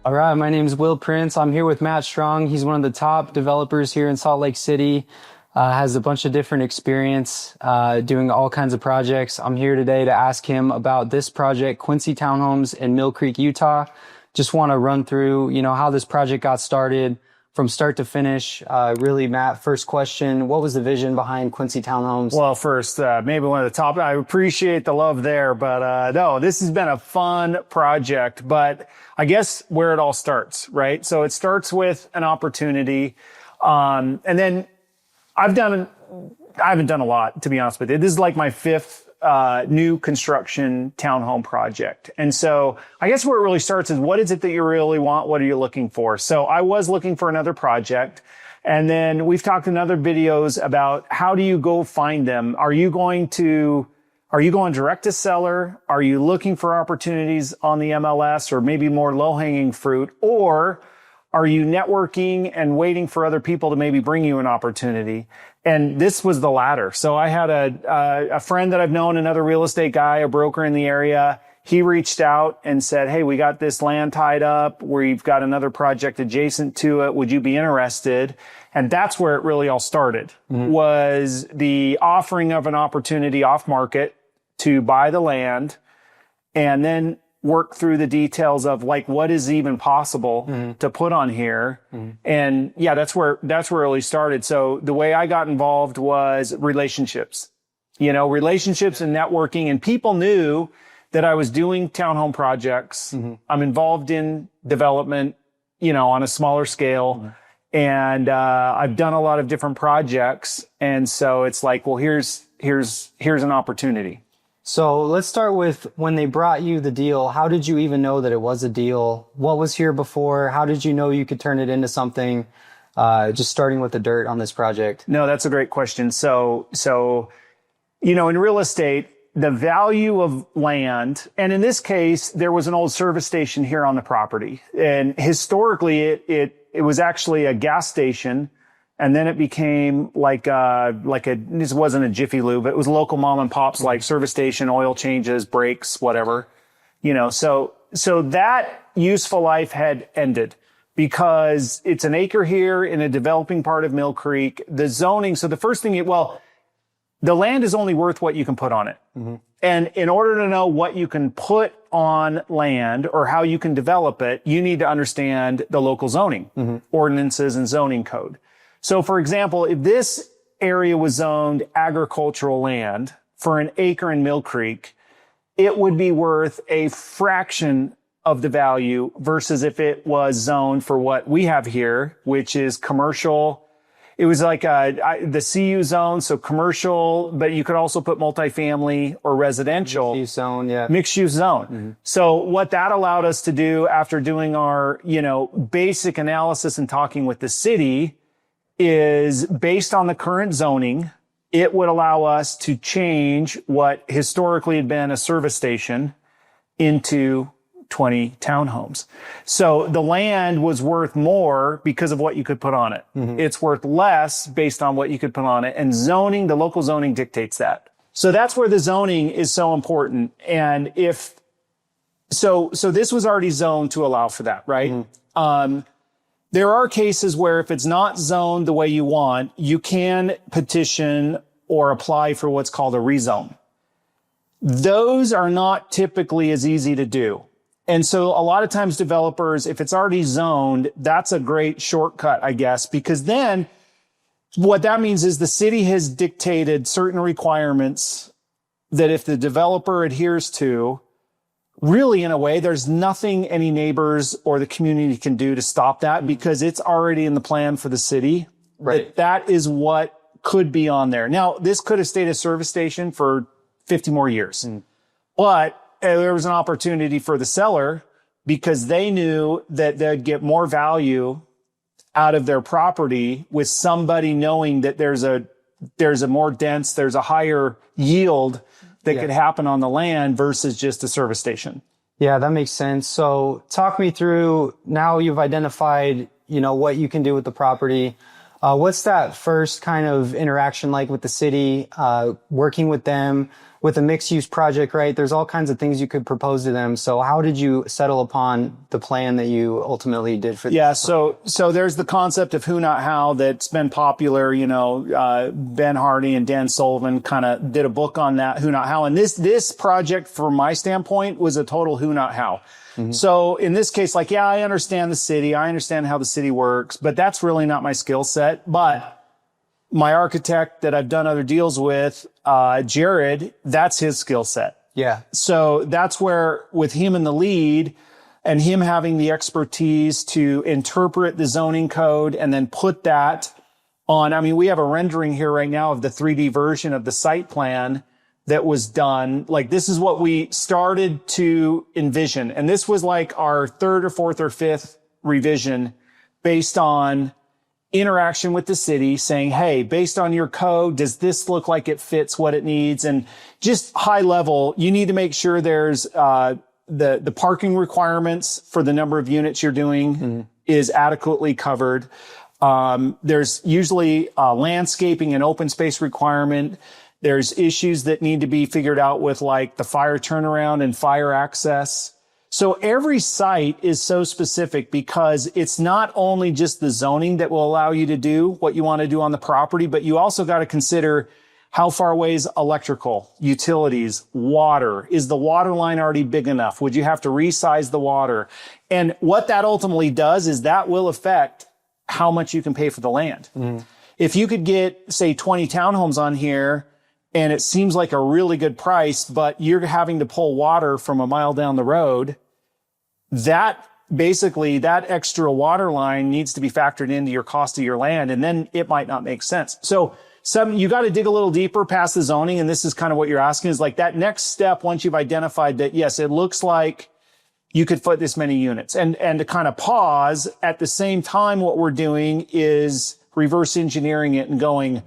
All right, my name is Will Prince. I'm here with Matt Strong. He's one of the top developers here in Salt Lake City. Has a bunch of different experience doing all kinds of projects. I'm here today to ask him about this project, Quincy Townhomes in Millcreek, Utah. Just want to run through, how this project got started from start to finish. Really, Matt, first question, what was the vision behind Quincy Townhomes? Well, first, maybe one of the top, I appreciate the love there, but no, this has been a fun project, but I guess where it all starts, right? So it starts with an opportunity, and then I haven't done a lot, to be honest with you. This is like my fifth new construction townhome project. And so I guess where it really starts is, what is it that you really want? What are you looking for? So I was looking for another project. And then we've talked in other videos about how do you go find them? Are you going direct to seller? Are you looking for opportunities on the MLS or maybe more low-hanging fruit? Or are you networking and waiting for other people to maybe bring you an opportunity? And this was the latter. So I had a friend that I've known, another real estate guy, a broker in the area. He reached out and said, hey, we got this land tied up. We've got another project adjacent to it. Would you be interested? And that's where it really all started, was the offering of an opportunity off market to buy the land and then work through the details of like what is even possible to put on here. And yeah, that's where it really started. So the way I got involved was relationships, relationships and networking, and people knew that I was doing townhome projects. I'm involved in development, on a smaller scale. And I've done a lot of different projects. And so it's like, well, here's an opportunity. So let's start with when they brought you the deal. How did you even know that it was a deal? What was here before? How did you know you could turn it into something? Just starting with the dirt on this project. No, that's a great question. So, in real estate, the value of land, and in this case, there was an old service station here on the property. And historically, it was actually a gas station. And then it became this wasn't a Jiffy Lube. It was local mom and pops, like service station, oil changes, brakes, whatever, so that useful life had ended because it's an acre here in a developing part of Millcreek. The zoning. So the first thing, the land is only worth what you can put on it. And in order to know what you can put on land or how you can develop it, you need to understand the local zoning ordinances and zoning code. So, for example, if this area was zoned agricultural land for an acre in Millcreek, it would be worth a fraction of the value versus if it was zoned for what we have here, which is commercial. It was like the CU zone, so commercial, but you could also put multifamily or residential. Mixed-use zone, yeah. Mixed-use zone. So what that allowed us to do after doing our, basic analysis and talking with the city is based on the current zoning, it would allow us to change what historically had been a service station into 20 townhomes. So the land was worth more because of what you could put on it. It's worth less based on what you could put on it. And zoning, the local zoning dictates that. So that's where the zoning is so important. And so this was already zoned to allow for that, right? There are cases where if it's not zoned the way you want, you can petition or apply for what's called a rezone. Those are not typically as easy to do. And so a lot of times developers, if it's already zoned, that's a great shortcut, I guess, because then what that means is the city has dictated certain requirements that if the developer adheres to, really, in a way, there's nothing any neighbors or the community can do to stop that because it's already in the plan for the city. Right. That is what could be on there. Now, this could have stayed a service station for 50 more years. But there was an opportunity for the seller because they knew that they'd get more value out of their property with somebody knowing that there's a more dense, there's a higher yield that could happen on the land versus just a service station. Yeah, that makes sense. So talk me through, now you've identified, what you can do with the property. What's that first kind of interaction like with the city, working with them? with a mixed use project, right, there's all kinds of things you could propose to them. So how did you settle upon the plan that you ultimately did for Yeah. So there's the concept of who, not how that's been popular. Ben Hardy and Dan Sullivan kind of did a book on that, who, not how. And this project, from my standpoint, was a total who, not how. So in this case, like, yeah, I understand the city. I understand how the city works, but that's really not my skill set. But my architect that I've done other deals with, Jared, that's his skill set. Yeah. So that's where, with him in the lead and him having the expertise to interpret the zoning code and then put that on, I mean, we have a rendering here right now of the 3D version of the site plan that was done. Like, this is what we started to envision. And this was like our third or fourth or fifth revision based on interaction with the city, saying, hey, based on your code, does this look like it fits what it needs? And just high level, you need to make sure there's the parking requirements for the number of units you're doing is adequately covered. There's usually landscaping and open space requirement. There's issues that need to be figured out with, like, the fire turnaround and fire access. So every site is so specific because it's not only just the zoning that will allow you to do what you want to do on the property, but you also got to consider how far away is electrical, utilities, water. Is the water line already big enough? Would you have to resize the water? And what that ultimately does is that will affect how much you can pay for the land. If you could get, say, 20 townhomes on here, and it seems like a really good price, but you're having to pull water from a mile down the road, that extra water line needs to be factored into your cost of your land, and then it might not make sense. So you got to dig a little deeper past the zoning, and this is kind of what you're asking, is like that next step, once you've identified that, yes, it looks like you could put this many units. And to kind of pause, at the same time, what we're doing is reverse engineering it and going,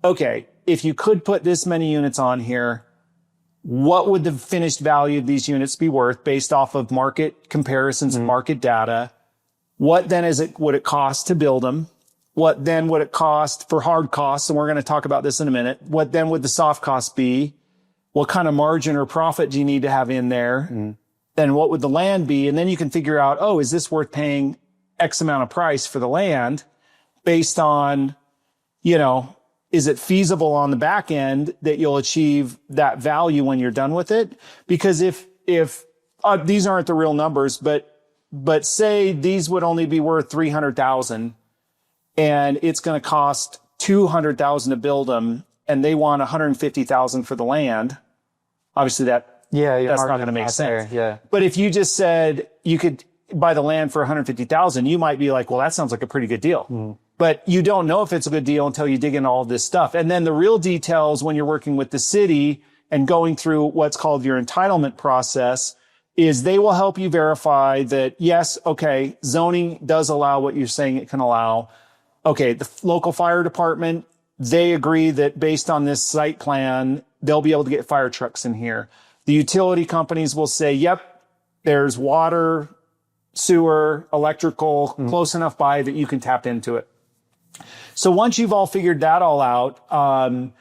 okay, if you could put this many units on here, what would the finished value of these units be worth based off of market comparisons and market data? What then would it cost to build them? What then would it cost for hard costs? And we're going to talk about this in a minute. What then would the soft costs be? What kind of margin or profit do you need to have in there? Then what would the land be? And then you can figure out, oh, is this worth paying X amount of price for the land based on, is it feasible on the back end that you'll achieve that value when you're done with it? Because if these aren't the real numbers, but say these would only be worth 300,000 and it's going to cost 200,000 to build them, and they want 150,000 for the land. Obviously that's not going to make sense. But if you just said you could buy the land for 150,000, you might be like, well, that sounds like a pretty good deal. But you don't know if it's a good deal until you dig into all this stuff. And then the real details, when you're working with the city and going through what's called your entitlement process, is they will help you verify that, yes, okay, zoning does allow what you're saying it can allow. Okay, the local fire department, they agree that based on this site plan, they'll be able to get fire trucks in here. The utility companies will say, yep, there's water, sewer, electrical, close enough by that you can tap into it. So once you've all figured that all out,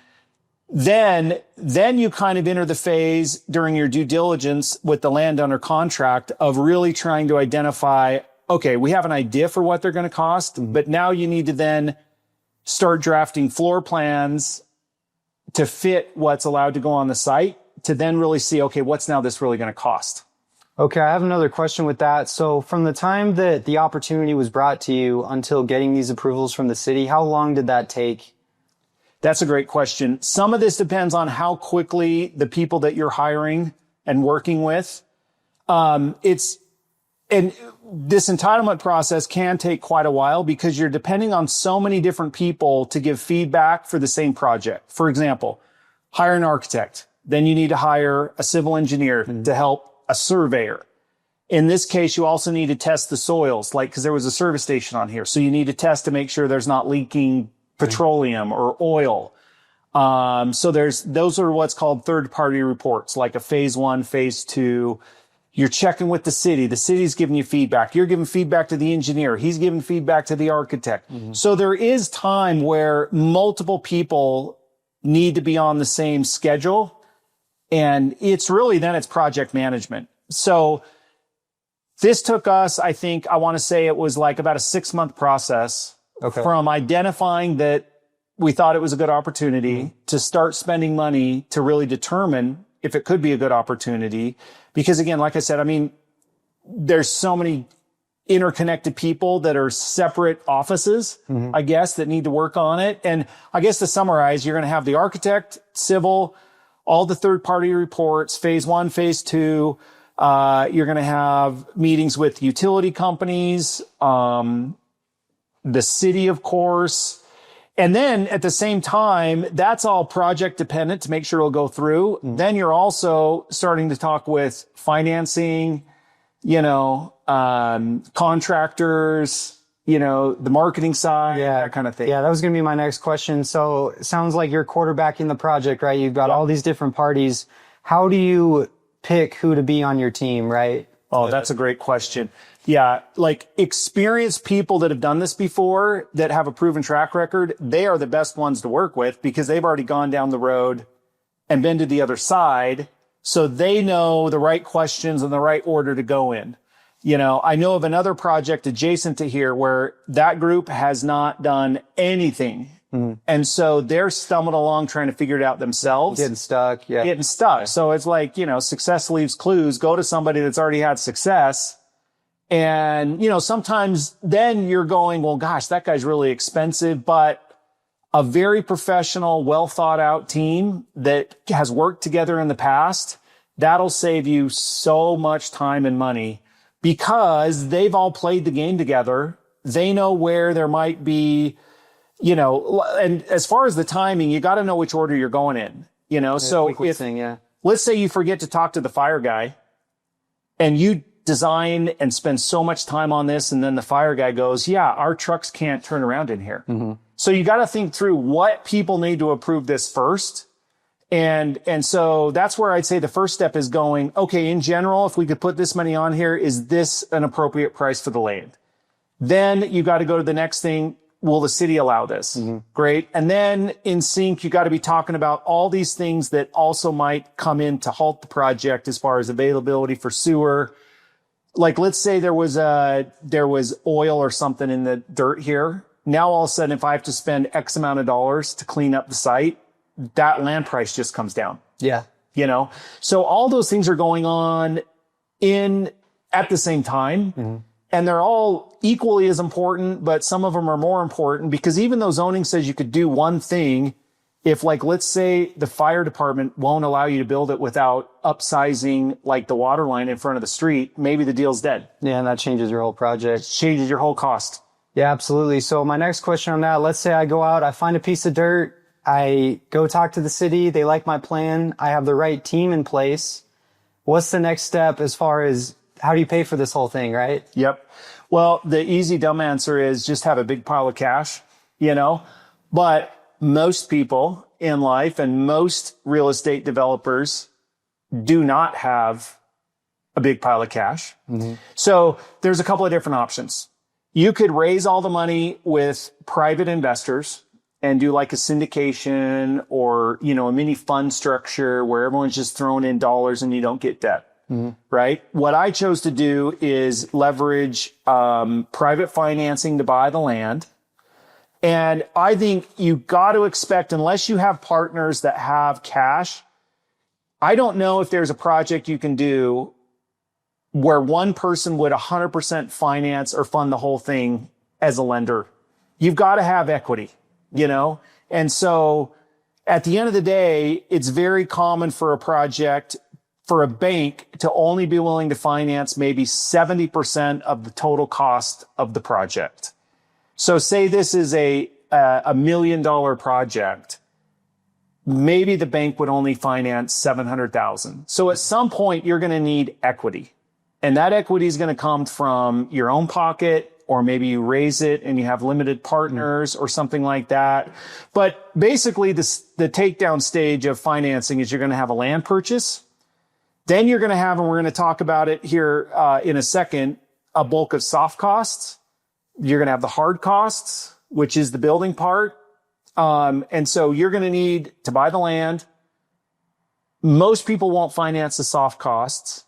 then you kind of enter the phase during your due diligence with the land under contract of really trying to identify, okay, we have an idea for what they're going to cost, but now you need to then start drafting floor plans to fit what's allowed to go on the site to then really see, okay, what's now this really going to cost? Okay, I have another question with that. So from the time that the opportunity was brought to you until getting these approvals from the city, how long did that take? That's a great question. Some of this depends on how quickly the people that you're hiring and working with. And this entitlement process can take quite a while because you're depending on so many different people to give feedback for the same project. For example, hire an architect. Then you need to hire a civil engineer to help a surveyor. In this case, you also need to test the soils, because there was a service station on here. So you need to test to make sure there's not leaking petroleum or oil. So those are what's called third-party reports, like a phase 1, phase 2. You're checking with the city. The city's giving you feedback. You're giving feedback to the engineer. He's giving feedback to the architect. So there is time where multiple people need to be on the same schedule. And it's project management. So this took us, I want to say it was like about a 6-month process from identifying that we thought it was a good opportunity to start spending money to really determine if it could be a good opportunity. Because again, like I said, I mean, there's so many interconnected people that are separate offices, I guess, that need to work on it. And I guess to summarize, you're going to have the architect, civil, all the third-party reports, phase 1, phase 2. You're going to have meetings with utility companies, the city, of course. And then at the same time, that's all project dependent to make sure it'll go through. Then you're also starting to talk with financing, contractors, the marketing side, that kind of thing. Yeah, that was going to be my next question. So it sounds like you're quarterbacking the project, right? You've got all these different parties. How do you pick who to be on your team, right? Oh, that's a great question. Yeah, like experienced people that have done this before, that have a proven track record, they are the best ones to work with because they've already gone down the road and been to the other side. So they know the right questions and the right order to go in. I know of another project adjacent to here where that group has not done anything. And so they're stumbling along trying to figure it out themselves. Getting stuck. So it's like, success leaves clues. Go to somebody that's already had success. And, sometimes then you're going, well, gosh, that guy's really expensive, but a very professional, well thought out team that has worked together in the past, that'll save you so much time and money because they've all played the game together. They know where there might be, and as far as the timing, you got to know which order you're going in, so let's say you forget to talk to the fire guy and you design and spend so much time on this. And then the fire guy goes, yeah, our trucks can't turn around in here. So you got to think through what people need to approve this first. And so that's where I'd say the first step is going, okay, in general, if we could put this money on here, is this an appropriate price for the land? Then you got to go to the next thing. Will the city allow this? Great. And then in sync, you got to be talking about all these things that also might come in to halt the project as far as availability for sewer. Like, let's say there was oil or something in the dirt here. Now, all of a sudden, if I have to spend X amount of dollars to clean up the site, that land price just comes down. Yeah. So all those things are going on at the same time. And they're all equally as important, but some of them are more important because even though zoning says you could do one thing, if like, let's say the fire department won't allow you to build it without upsizing like the water line in front of the street, maybe the deal's dead. Yeah. And that changes your whole project. Changes your whole cost. Yeah, absolutely. So my next question on that, let's say I go out, I find a piece of dirt, I go talk to the city, they like my plan, I have the right team in place. What's the next step as far as how do you pay for this whole thing, right? Yep. Well, the easy dumb answer is just have a big pile of cash, but most people in life and most real estate developers do not have a big pile of cash. So there's a couple of different options. You could raise all the money with private investors and do like a syndication or, a mini fund structure where everyone's just throwing in dollars and you don't get debt. Right? What I chose to do is leverage private financing to buy the land. And I think you got to expect, unless you have partners that have cash, I don't know if there's a project you can do where one person would 100% finance or fund the whole thing as a lender. You've got to have equity, And so at the end of the day, it's very common for a bank to only be willing to finance maybe 70% of the total cost of the project. So say this is a $1 million project. Maybe the bank would only finance $700,000. So at some point you're going to need equity, and that equity is going to come from your own pocket, or maybe you raise it and you have limited partners or something like that. But basically the takedown stage of financing is you're going to have a land purchase. Then you're going to have, and we're going to talk about it here in a second, a bulk of soft costs. You're going to have the hard costs, which is the building part. And so you're going to need to buy the land, most people won't finance the soft costs,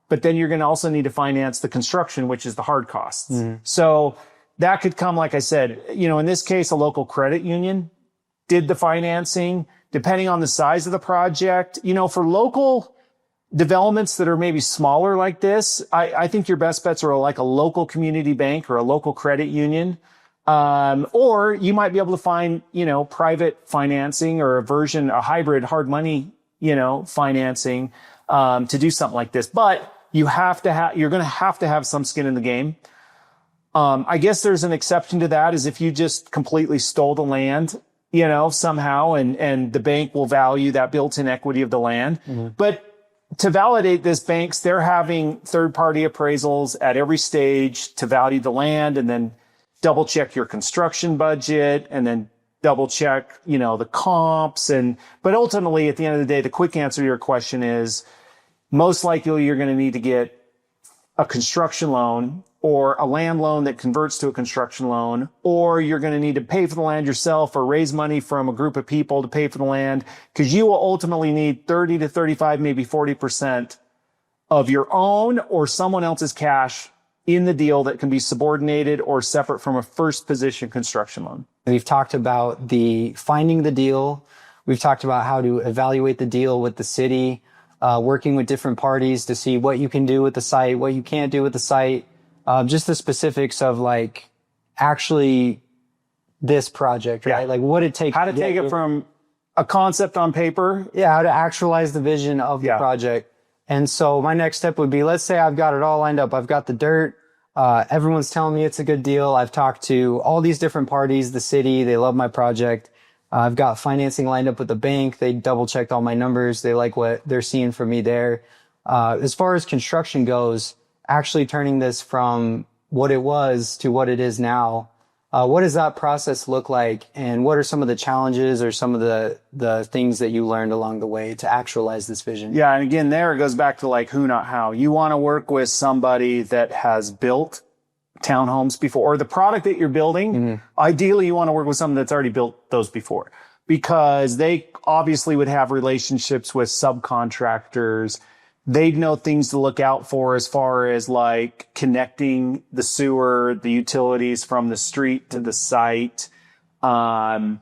but then you're going to also need to finance the construction, which is the hard costs. So that could come, like I said, in this case, a local credit union did the financing, depending on the size of the project. For local developments that are maybe smaller like this, I think your best bets are like a local community bank or a local credit union. Or you might be able to find, private financing or a hybrid hard money, financing, to do something like this. But you're going to have some skin in the game. I guess there's an exception to that is if you just completely stole the land, somehow, and the bank will value that built-in equity of the land. But to validate this, they're having third-party appraisals at every stage to value the land and then double check your construction budget and then double check, the comps. But ultimately, at the end of the day, the quick answer to your question is most likely you're going to need to get a construction loan or a land loan that converts to a construction loan, or you're going to need to pay for the land yourself or raise money from a group of people to pay for the land, because you will ultimately need 30 to 35, maybe 40% of your own or someone else's cash in the deal that can be subordinated or separate from a first position construction loan. We've talked about finding the deal. We've talked about how to evaluate the deal with the city, working with different parties to see what you can do with the site, what you can't do with the site. Just the specifics of actually this project, right? Like what it takes. How to take it from a concept on paper. Yeah, how to actualize the vision of the project. And so my next step would be, let's say I've got it all lined up. I've got the dirt. Everyone's telling me it's a good deal. I've talked to all these different parties, the city, they love my project. I've got financing lined up with the bank. They double checked all my numbers. They like what they're seeing from me there. As far as construction goes, actually turning this from what it was to what it is now, what does that process look like? And what are some of the challenges or some of the things that you learned along the way to actualize this vision? Yeah. And again, there it goes back to who, not how. You want to work with somebody that has built townhomes before, or the product that you're building. Ideally, you want to work with someone that's already built those before, because they obviously would have relationships with subcontractors. They'd know things to look out for as far as connecting the sewer, the utilities from the street to the site. And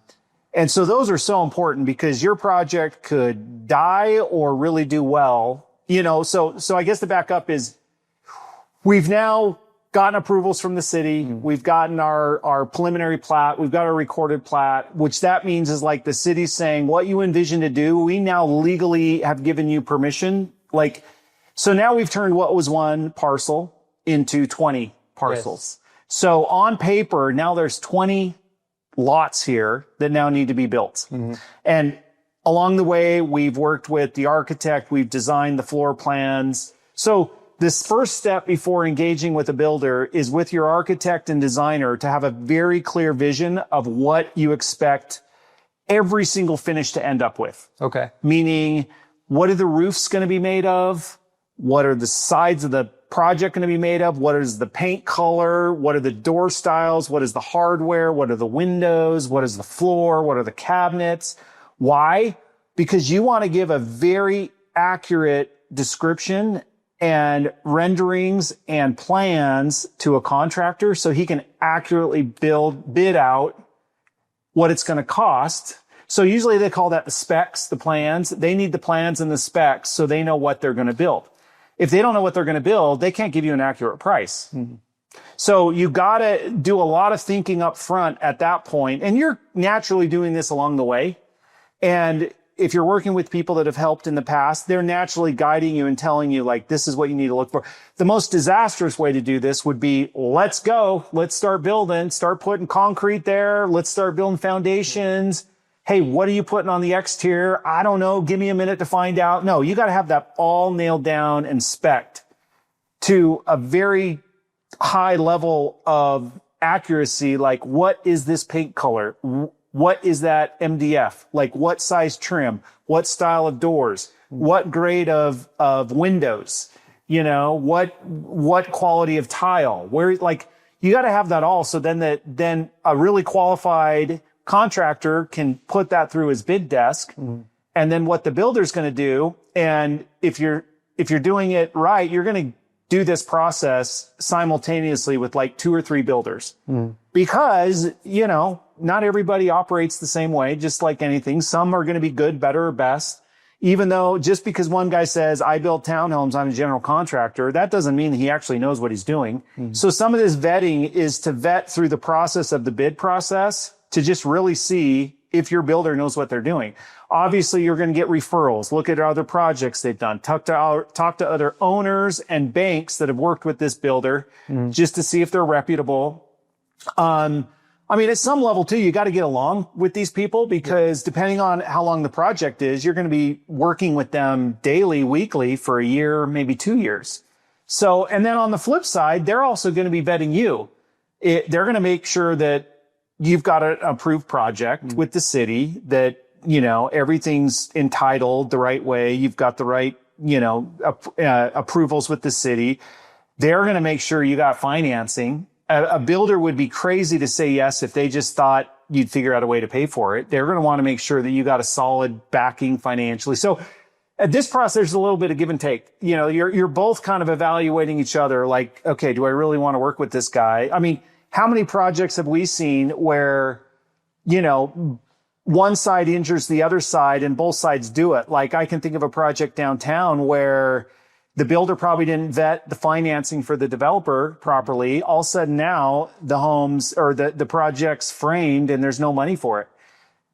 so those are so important because your project could die or really do well, so I guess the backup is we've now gotten approvals from the city. We've gotten our preliminary plat. We've got our recorded plat, which that means is the city's saying what you envision to do. We now legally have given you permission. So now we've turned what was one parcel into 20 parcels. Yes. So on paper, now there's 20 lots here that now need to be built. And along the way, we've worked with the architect. We've designed the floor plans. So this first step before engaging with a builder is with your architect and designer to have a very clear vision of what you expect every single finish to end up with. Okay. Meaning, what are the roofs going to be made of? What are the sides of the project going to be made of? What is the paint color? What are the door styles? What is the hardware? What are the windows? What is the floor? What are the cabinets? Why? Because you want to give a very accurate description and renderings and plans to a contractor so he can accurately bid out what it's going to cost. So usually they call that the specs, the plans. They need the plans and the specs so they know what they're going to build. If they don't know what they're going to build, they can't give you an accurate price. So you got to do a lot of thinking up front at that point, and you're naturally doing this along the way. And if you're working with people that have helped in the past, they're naturally guiding you and telling you this is what you need to look for. The most disastrous way to do this would be, let's go. Let's start building, start putting concrete there. Let's start building foundations. Hey, what are you putting on the exterior? I don't know. Give me a minute to find out. No, you got to have that all nailed down and spec'd to a very high level of accuracy. What is this paint color? What is that MDF? What size trim? What style of doors? What grade of windows? What quality of tile? Where, you got to have that all. So then a really qualified contractor can put that through his bid desk. And then what the builder's going to do And if you're doing it right, you're going to do this process simultaneously with like 2 or 3 builders because, not everybody operates the same way, just like anything. Some are going to be good, better, or best. Even though just because one guy says, I build townhomes, I'm a general contractor, that doesn't mean that he actually knows what he's doing. So some of this vetting is to vet through the process of the bid process to just really see if your builder knows what they're doing. Obviously, you're going to get referrals. Look at other projects they've done. Talk to other owners and banks that have worked with this builder just to see if they're reputable. At some level too, you got to get along with these people because depending on how long the project is, you're going to be working with them daily, weekly for a year, maybe 2 years. So, and then on the flip side, they're also going to be vetting you. They're going to make sure that you've got an approved project with the city, that, everything's entitled the right way. You've got the right, approvals with the city. They're going to make sure you got financing. A builder would be crazy to say yes if they just thought you'd figure out a way to pay for it. They're going to want to make sure that you got a solid backing financially. So at this process, there's a little bit of give and take. You're both kind of evaluating each other like, okay, do I really want to work with this guy? How many projects have we seen where, one side injures the other side and both sides do it? Like I can think of a project downtown where the builder probably didn't vet the financing for the developer properly. All of a sudden now the homes or the project's framed and there's no money for it.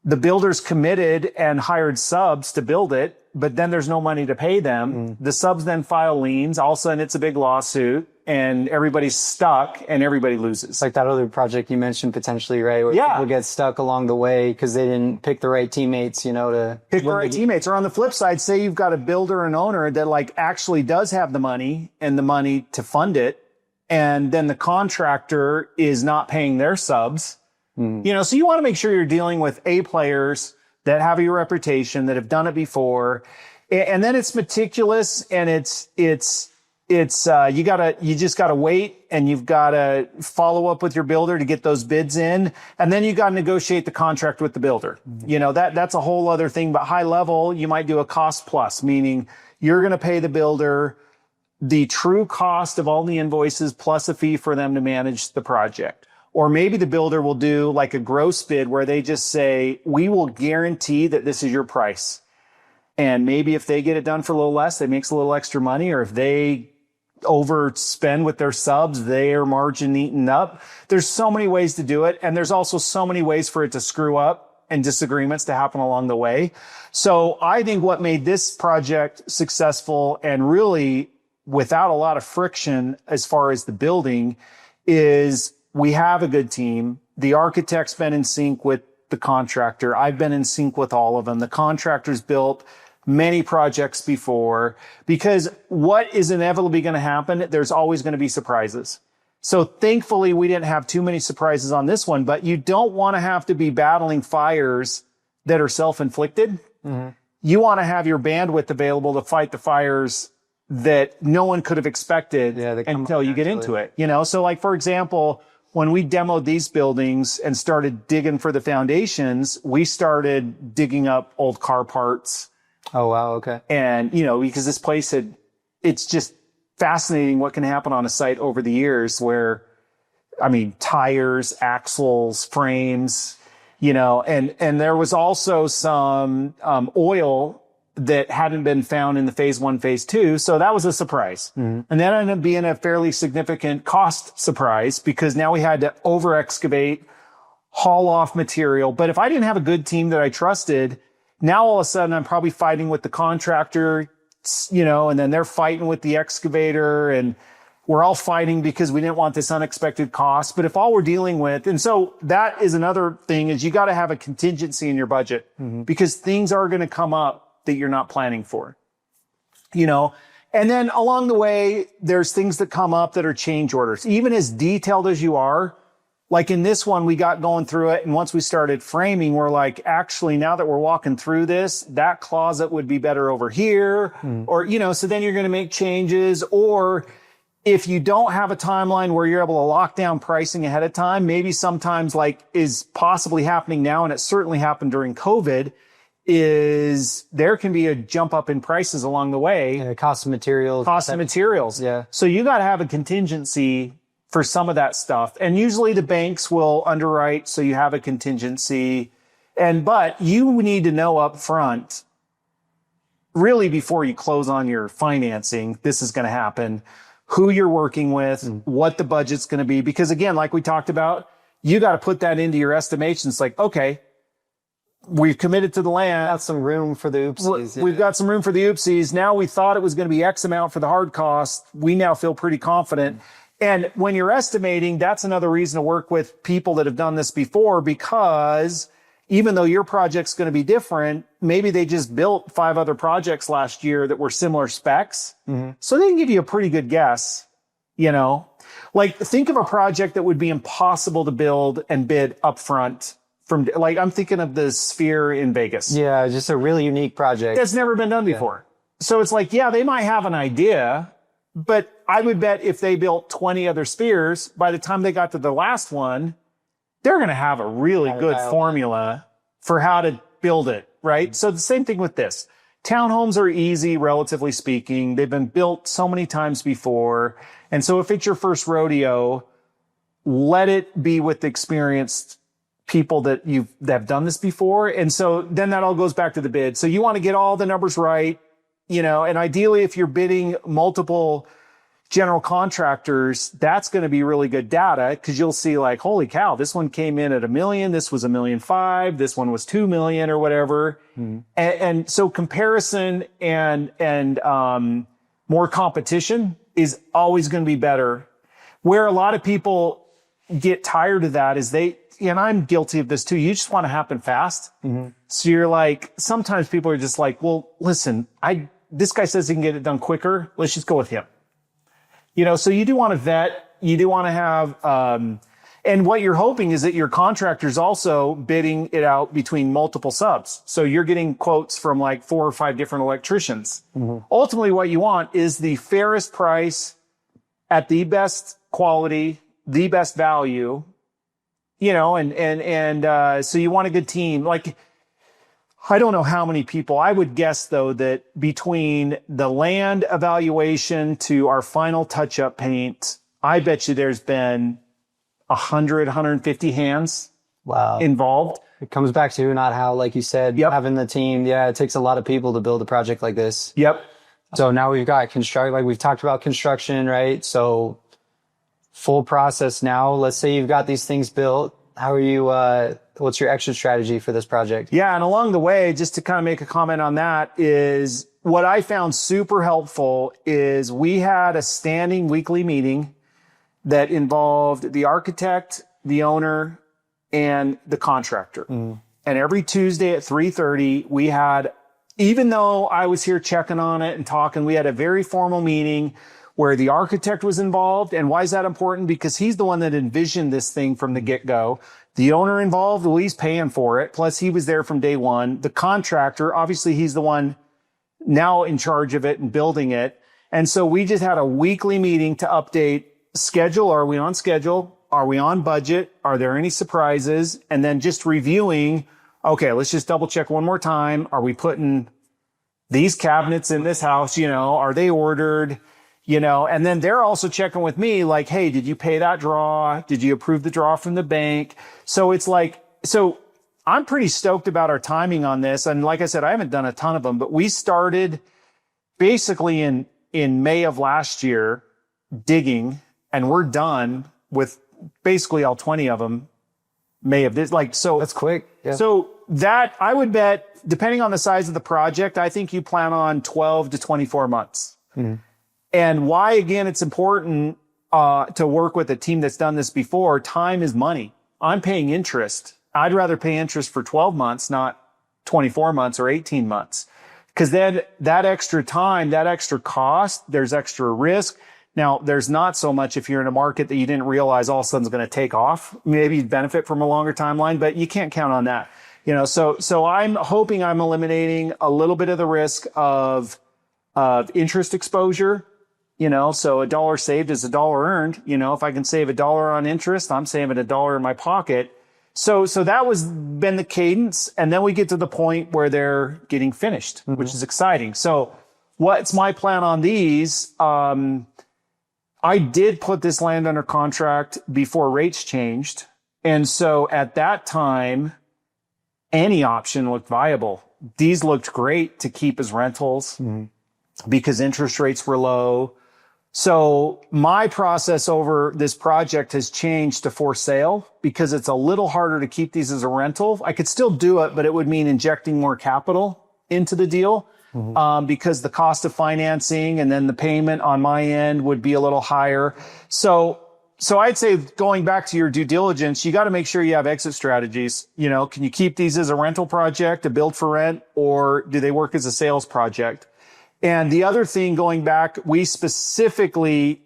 The builder's committed and hired subs to build it, but then there's no money to pay them. The subs then file liens. All of a sudden it's a big lawsuit and everybody's stuck and everybody loses. It's like that other project you mentioned potentially, right? Where people get stuck along the way because they didn't pick the right teammates, to pick the right teammates. Or on the flip side, say you've got a builder and owner that like actually does have the money and the money to fund it. And then the contractor is not paying their subs. So you want to make sure you're dealing with A players that have your reputation, that have done it before. And then it's meticulous and you just gotta wait and you've gotta follow up with your builder to get those bids in. And then you gotta negotiate the contract with the builder. That's a whole other thing, but high level, you might do a cost plus, meaning you're going to pay the builder the true cost of all the invoices plus a fee for them to manage the project. Or maybe the builder will do like a gross bid where they just say, we will guarantee that this is your price. And maybe if they get it done for a little less, that makes a little extra money. Or if they overspend with their subs, their margin eaten up. There's so many ways to do it. And there's also so many ways for it to screw up and disagreements to happen along the way. So I think what made this project successful and really without a lot of friction as far as the building is we have a good team. The architect's been in sync with the contractor. I've been in sync with all of them. The contractor's built many projects before, because what is inevitably going to happen? There's always going to be surprises. So thankfully we didn't have too many surprises on this one, but you don't want to have to be battling fires that are self-inflicted. You want to have your bandwidth available to fight the fires that no one could have expected until you get into it. So like, for example, when we demoed these buildings and started digging for the foundations, we started digging up old car parts. Oh, wow. Okay. And, because this place it's just fascinating what can happen on a site over the years where, tires, axles, frames, and there was also some, oil that hadn't been found in the phase 1, phase 2. So that was a surprise. And that ended up being a fairly significant cost surprise because now we had to over excavate, haul off material. But if I didn't have a good team that I trusted, now all of a sudden I'm probably fighting with the contractor, and then they're fighting with the excavator and we're all fighting because we didn't want this unexpected cost. But if all we're dealing with, and so that is another thing is you got to have a contingency in your budget because things are going to come up that you're not planning for, and then along the way, there's things that come up that are change orders, even as detailed as you are. Like in this one, we got going through it. And once we started framing, we're like, actually, now that we're walking through this, that closet would be better over here. Or, so then you're going to make changes. Or if you don't have a timeline where you're able to lock down pricing ahead of time, maybe sometimes like is possibly happening now. And it certainly happened during COVID is there can be a jump up in prices along the way. Yeah, cost of materials. Yeah. So you got to have a contingency for some of that stuff. And usually the banks will underwrite, so you have a contingency. But you need to know up front, really before you close on your financing, this is going to happen, who you're working with, what the budget's going to be. Because again, like we talked about, you got to put that into your estimations. Like, okay, we've committed to the land. Got some room for the oopsies. We've got some room for the oopsies. Now we thought it was going to be X amount for the hard cost. We now feel pretty confident. And when you're estimating, that's another reason to work with people that have done this before, because even though your project's going to be different, maybe they just built 5 other projects last year that were similar specs. So they can give you a pretty good guess, you know. Like, think of a project that would be impossible to build and bid upfront. Like, I'm thinking of the Sphere in Vegas. Yeah, just a really unique project. That's never been done before. So it's like, yeah, they might have an idea, but I would bet if they built 20 other Spheres, by the time they got to the last one, they're going to have a really good formula for how to build it, right? So the same thing with this. Townhomes are easy, relatively speaking. They've been built so many times before. And so if it's your first rodeo, let it be with experienced people that have done this before. And so then that all goes back to the bid. So you want to get all the numbers right, you know, and ideally if you're bidding multiple general contractors, that's going to be really good data, because you'll see like, holy cow, this one came in at $1 million. This was $1.5 million. This one was $2 million or whatever. And so comparison and more competition is always going to be better. Where a lot of people get tired of that is and I'm guilty of this too. You just want to happen fast. So you're like, sometimes people are just like, well, listen, this guy says he can get it done quicker. Let's just go with him. You know, so you do want to vet, you do want to have, and what you're hoping is that your contractor's also bidding it out between multiple subs. So you're getting quotes from like 4 or 5 different electricians. Ultimately, what you want is the fairest price at the best quality, the best value, you know, and so you want a good team. Like, I don't know how many people. I would guess, though, that between the land evaluation to our final touch-up paint, I bet you there's been 100, 150 hands involved. It comes back to not how, like you said, having the team. Yeah, it takes a lot of people to build a project like this. So now we've got like we've talked about construction, right? So full process now. Let's say you've got these things built. How are you, what's your exit strategy for this project? Yeah. And along the way, just to kind of make a comment on that, is what I found super helpful is we had a standing weekly meeting that involved the architect, the owner, and the contractor. And every Tuesday at 3:30, we had, even though I was here checking on it and talking, we had a very formal meeting where the architect was involved. And why is that important? Because he's the one that envisioned this thing from the get-go. The owner involved, well, he's paying for it. Plus, he was there from day one. The contractor, obviously, he's the one now in charge of it and building it. And so we just had a weekly meeting to update schedule. Are we on schedule? Are we on budget? Are there any surprises? And then just reviewing, okay, let's just double check one more time. Are we putting these cabinets in this house? You know, are they ordered? You know, and then they're also checking with me like, hey, did you pay that draw? Did you approve the draw from the bank? So it's like, so I'm pretty stoked about our timing on this. And like I said, I haven't done a ton of them, but we started basically in May of last year digging, and we're done with basically all 20 of them May of this. Like, so that's quick. Yeah. So that I would bet, depending on the size of the project, I think you plan on 12 to 24 months. And why, again, it's important to work with a team that's done this before. Time is money. I'm paying interest. I'd rather pay interest for 12 months, not 24 months or 18 months. Because then that extra time, that extra cost, there's extra risk. Now, there's not so much if you're in a market that you didn't realize all of a sudden is going to take off. Maybe you'd benefit from a longer timeline, but you can't count on that. You know, so I'm hoping I'm eliminating a little bit of the risk of interest exposure. You know, so $1 saved is $1 earned. You know, if I can save $1 on interest, I'm saving $1 in my pocket. So that was been the cadence. And then we get to the point where they're getting finished, which is exciting. So what's my plan on these? I did put this land under contract before rates changed. And so at that time, any option looked viable. These looked great to keep as rentals because interest rates were low. So my process over this project has changed to for sale because it's a little harder to keep these as a rental. I could still do it, but it would mean injecting more capital into the deal because the cost of financing and then the payment on my end would be a little higher. So I'd say going back to your due diligence, you got to make sure you have exit strategies. You know, can you keep these as a rental project, a build for rent, or do they work as a sales project? And the other thing going back, we specifically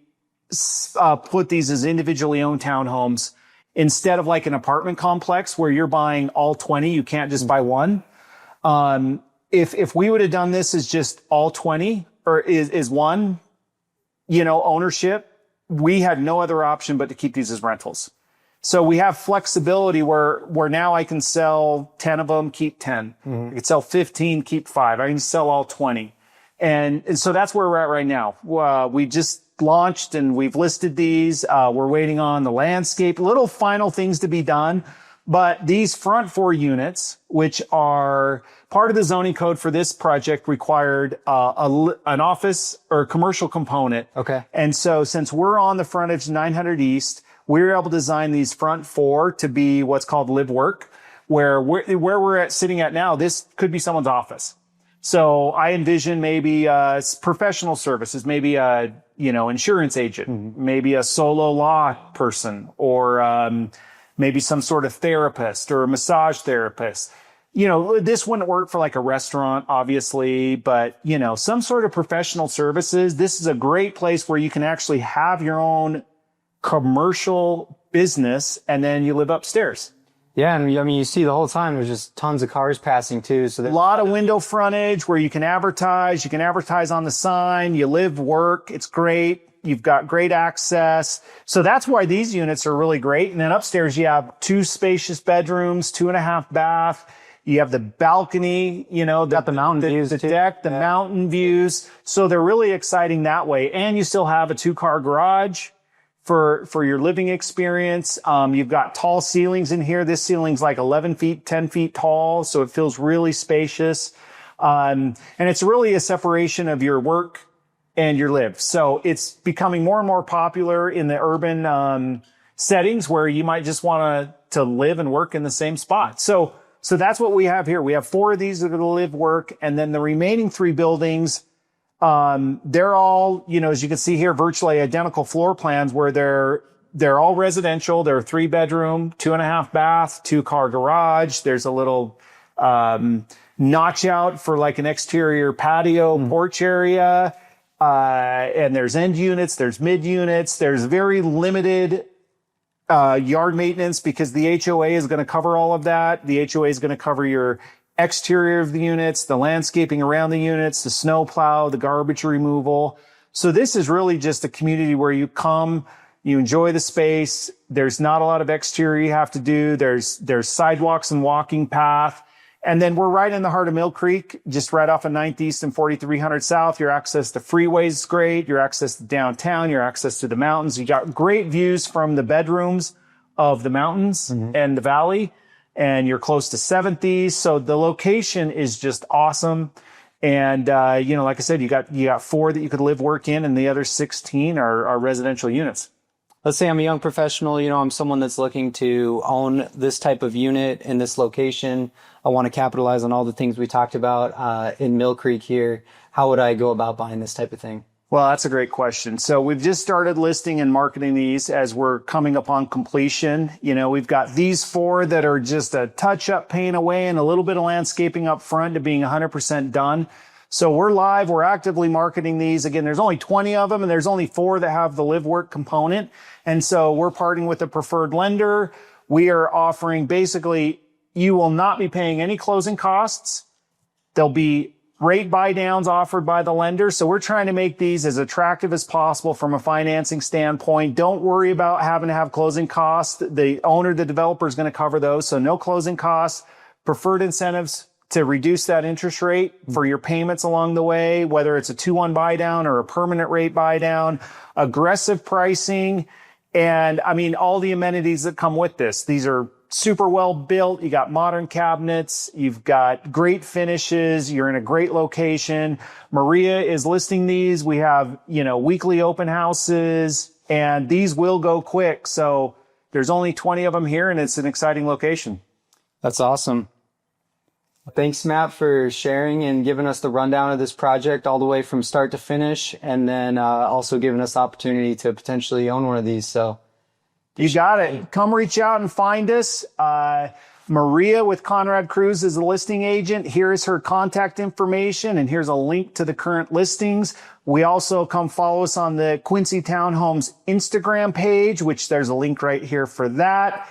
put these as individually owned townhomes instead of like an apartment complex where you're buying all 20. You can't just buy one. If we would have done this as just all 20 or is one, you know, ownership, we had no other option but to keep these as rentals. So we have flexibility where now I can sell 10 of them, keep 10. I can sell 15, keep 5. I can sell all 20. And so that's where we're at right now. We just launched and we've listed these. We're waiting on the landscape, little final things to be done. But these front 4 units, which are part of the zoning code for this project, required an office or commercial component. Okay. And so since we're on the frontage 900 East, we were able to design these front 4 to be what's called live work, where we're sitting at now, this could be someone's office. So I envision maybe professional services, maybe a insurance agent, maybe a solo law person, or maybe some sort of therapist or a massage therapist. You know, this wouldn't work for like a restaurant, obviously, but some sort of professional services. This is a great place where you can actually have your own commercial business and then you live upstairs. Yeah, and I mean, you see the whole time there's just tons of cars passing too. So a lot of window frontage where you can advertise. You can advertise on the sign. You live, work. It's great. You've got great access. So that's why these units are really great. And then upstairs, you have 2 spacious bedrooms, 2.5 bath. You have the balcony, got the mountain views, the too. deck, the mountain views. So they're really exciting that way. And you still have a 2-car garage for your living experience. You've got tall ceilings in here. This ceiling's like 11 feet, 10 feet tall. So it feels really spacious. And it's really a separation of your work and your live. So it's becoming more and more popular in the urban, settings where you might just want to live and work in the same spot. So that's what we have here. We have 4 of these that are to live, work, and then the remaining 3 buildings, they're all, as you can see here, virtually identical floor plans where they're all residential. They're 3-bedroom, 2.5 bath, 2-car garage. There's a little, notch out for like an exterior patio porch area. And there's end units, there's mid units, there's very limited, yard maintenance because the HOA is going to cover all of that. The HOA is going to cover your exterior of the units, the landscaping around the units, the snow plow, the garbage removal. So this is really just a community where you come, you enjoy the space. There's not a lot of exterior you have to do. There's sidewalks and walking path. And then we're right in the heart of Millcreek, just right off of 9th East and 4300 South. Your access to freeways is great. Your access to downtown, your access to the mountains. You got great views from the bedrooms of the mountains and the valley. And you're close to 7th East. So the location is just awesome. And, like I said, you got 4 that you could live, work in, and the other 16 are residential units. Let's say I'm a young professional, I'm someone that's looking to own this type of unit in this location. I want to capitalize on all the things we talked about in Millcreek here. How would I go about buying this type of thing? Well, that's a great question. So we've just started listing and marketing these as we're coming upon completion. We've got these 4 that are just a touch-up paint away and a little bit of landscaping up front to being 100% done. So we're live. We're actively marketing these. Again, there's only 20 of them, and there's only 4 that have the live work component. And so we're partnering with a preferred lender. We are offering basically, you will not be paying any closing costs. They'll be rate buy downs offered by the lender. So we're trying to make these as attractive as possible from a financing standpoint. Don't worry about having to have closing costs. The owner, the developer is going to cover those. So no closing costs, preferred incentives to reduce that interest rate for your payments along the way, whether it's a 2-1 buy down or a permanent rate buy down, aggressive pricing. And I mean, all the amenities that come with this. These are super well built. You got modern cabinets. You've got great finishes. You're in a great location. Maria is listing these. We have, weekly open houses, and these will go quick. So there's only 20 of them here, and it's an exciting location. That's awesome. Thanks, Matt, for sharing and giving us the rundown of this project all the way from start to finish, and then also giving us the opportunity to potentially own one of these. So you got it. Come reach out and find us. Maria with Conrad Cruz is the listing agent. Here's her contact information, and here's a link to the current listings. We also come follow us on the Quincy Townhomes Instagram page, which there's a link right here for that.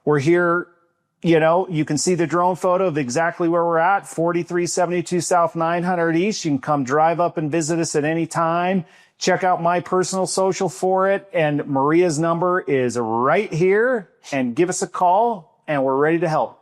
We're here. You can see the drone photo of exactly where we're at, 4372 South 900 East. You can come drive up and visit us at any time. Check out my personal social for it. And Maria's number is right here. And give us a call, and we're ready to help.